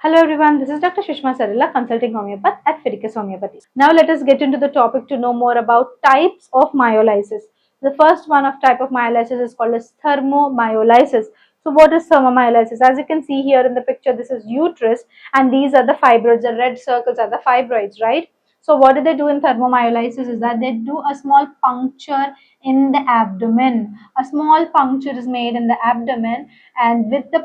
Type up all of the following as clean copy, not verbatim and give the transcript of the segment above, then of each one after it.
Hello everyone, this is Dr. Sushma Sarila, consulting homeopath at Fidicus Homeopathy. Now let us get into the topic to know more about types of myolysis. The first one of type of myolysis is called as thermomyolysis. So what is thermomyolysis? As you can see here in the picture, this is uterus and these are the fibroids. The red circles are the fibroids, right? So what do they do in thermomyolysis is that they do a small puncture in the abdomen. A small puncture is made in the abdomen, and with the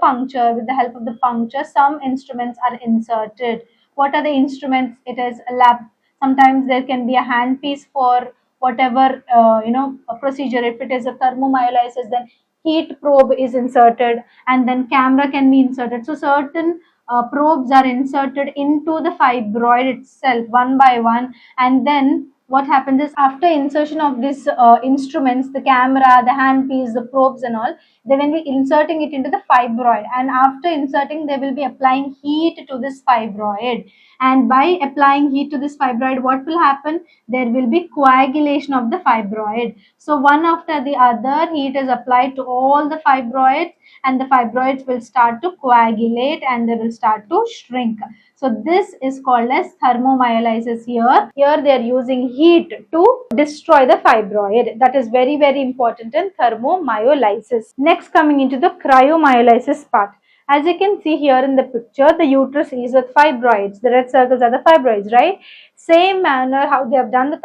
help of the puncture, some instruments are inserted. What are the instruments? It is a lab. Sometimes there can be a handpiece for whatever a procedure. If it is a thermomyolysis, then heat probe is inserted, and then camera can be inserted. So certain probes are inserted into the fibroid itself one by one, and then what happens is after insertion of these instruments, the camera, the handpiece, the probes and all, they will be inserting it into the fibroid, and after inserting they will be applying heat to this fibroid, and by applying heat to this fibroid, what will happen? There will be coagulation of the fibroid. So one after the other, heat is applied to all the fibroids, and the fibroids will start to coagulate and they will start to shrink. So this is called as thermomyolysis here. Here they are using heat to destroy the fibroid. That is very, very important in thermomyolysis. Next, coming into the cryomyolysis part. As you can see here in the picture, the uterus is with fibroids. The red circles are the fibroids, right? Same manner how they have done the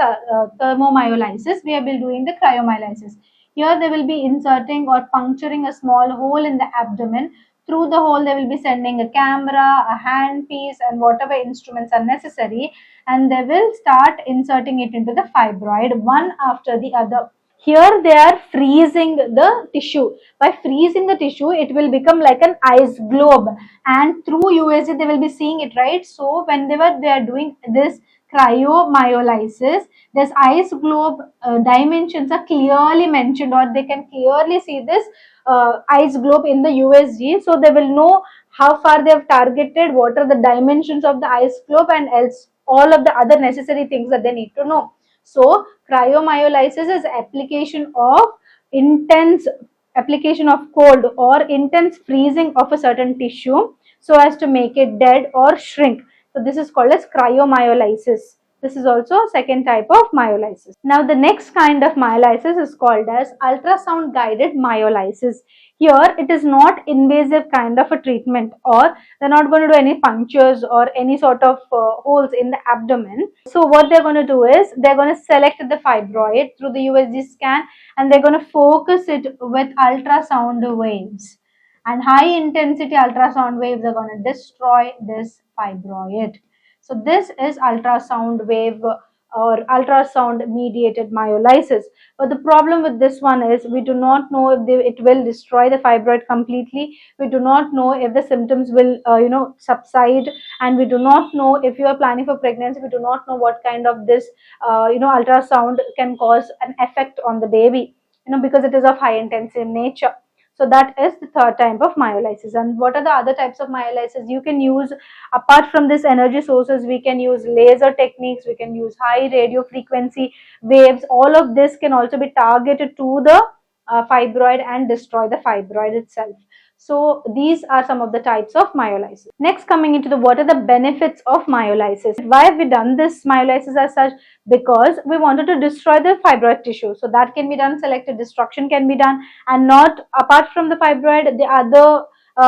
thermomyolysis, we have been doing the cryomyolysis. Here they will be inserting or puncturing a small hole in the abdomen. Through the hole, they will be sending a camera, a handpiece, and whatever instruments are necessary, and they will start inserting it into the fibroid one after the other. Here they are freezing the tissue. By freezing the tissue, it will become like an ice globe, and through USG they will be seeing it, right? So whenever they are doing this cryomyolysis, this ice globe dimensions are clearly mentioned, or they can clearly see this ice globe in the USG, so they will know how far they have targeted, what are the dimensions of the ice globe, and else all of the other necessary things that they need to know. So cryomyolysis is application of cold or intense freezing of a certain tissue so as to make it dead or shrink. So this is called as cryomyolysis. This is also a second type of myolysis. Now the next kind of myolysis is called as ultrasound guided myolysis. Here it is not invasive kind of a treatment, or they're not going to do any punctures or any sort of holes in the abdomen. So what they're going to do is they're going to select the fibroid through the USG scan, and they're going to focus it with ultrasound waves, and high intensity ultrasound waves are going to destroy this fibroid. So this is ultrasound wave or ultrasound mediated myolysis. But the problem with this one is we do not know if it will destroy the fibroid completely. We do not know if the symptoms will subside, and we do not know if you are planning for pregnancy. We do not know what kind of this ultrasound can cause an effect on the baby, because it is of high intensity nature. So that is the third type of myolysis. And what are the other types of myolysis? You can use, apart from this energy sources, we can use laser techniques, we can use high radio frequency waves. All of this can also be targeted to the fibroid and destroy the fibroid itself. So these are some of the types of myolysis. Next, coming into what are the benefits of myolysis. Why have we done this myolysis as such? Because we wanted to destroy the fibroid tissue. So that can be done, selective destruction can be done, and not apart from the fibroid, the other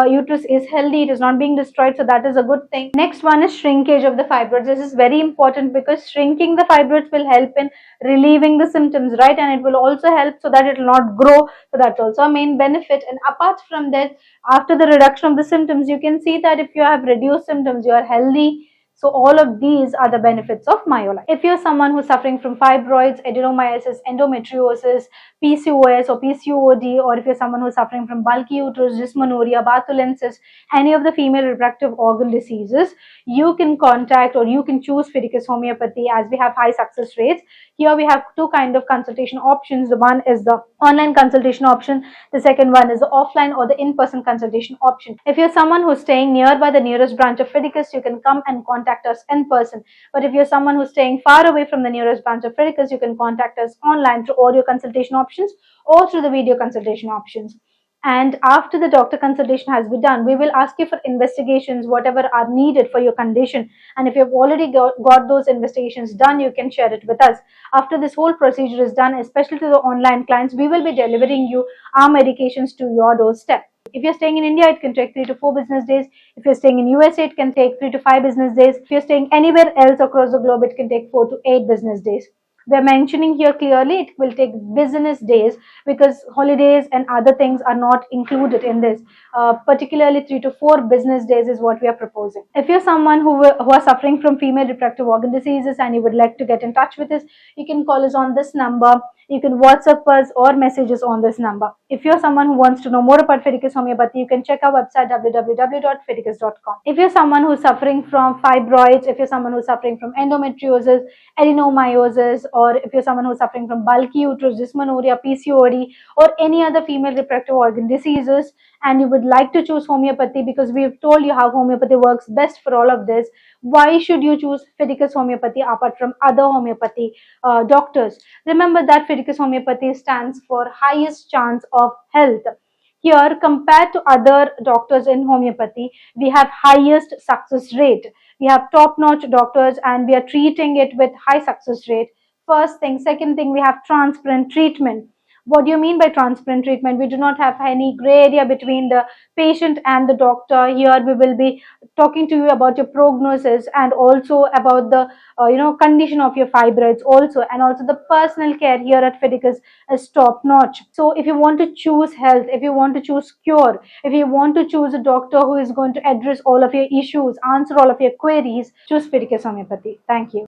uterus is healthy, it is not being destroyed, so that is a good thing. Next one is shrinkage of the fibroids. This is very important because shrinking the fibroids will help in relieving the symptoms, right? And it will also help so that it will not grow. So that's also a main benefit. And apart from that, after the reduction of the symptoms, you can see that if you have reduced symptoms, you are healthy. So all of these are the benefits of myolysis. If you're someone who's suffering from fibroids, adenomyosis, endometriosis, PCOS or PCOD, or if you're someone who's suffering from bulky uterus, dysmenorrhea, Bartholensis, any of the female reproductive organ diseases, you can contact or you can choose Fidicus Homeopathy, as we have high success rates. Here we have two kind of consultation options. The one is the online consultation option. The second one is the offline or the in-person consultation option. If you're someone who's staying nearby the nearest branch of Fidicus, you can come and contact us in person. But if you're someone who's staying far away from the nearest branch of Fidicus, you can contact us online through audio consultation options or through the video consultation options. And after the doctor consultation has been done, we will ask you for investigations, whatever are needed for your condition. And if you've already got those investigations done, you can share it with us. After this whole procedure is done, especially to the online clients, we will be delivering you our medications to your doorstep. If you're staying in India, it can take 3 to 4 business days. If you're staying in USA, it can take 3 to 5 business days. If you're staying anywhere else across the globe, it can take 4 to 8 business days. We're mentioning here clearly it will take business days because holidays and other things are not included in this. Particularly 3 to 4 business days is what we are proposing. If you're someone who are suffering from female reproductive organ diseases and you would like to get in touch with us, you can call us on this number. You can WhatsApp us or message us on this number. If you're someone who wants to know more about Fidicus Homeopathy, you can check our website www.fidicus.com. If you're someone who's suffering from fibroids, if you're someone who's suffering from endometriosis, adenomyosis, or if you're someone who's suffering from bulky uterus, dysmenorrhea, PCOD, or any other female reproductive organ diseases, and you would like to choose homeopathy because we've told you how homeopathy works best for all of this, why should you choose Fidicus Homeopathy apart from other homeopathy doctors? Remember that Fidicus Homeopathy stands for highest chance of health. Here, compared to other doctors in homeopathy, we have highest success rate. We have top-notch doctors and we are treating it with high success rate. First thing. Second thing, we have transparent treatment. What do you mean by transparent treatment? We do not have any gray area between the patient and the doctor. Here we will be talking to you about your prognosis and also about the condition of your fibroids also, and also the personal care here at Fidicus is top notch. So if you want to choose health, if you want to choose cure, if you want to choose a doctor who is going to address all of your issues, answer all of your queries, choose Fidicus Homeopathy. Thank you.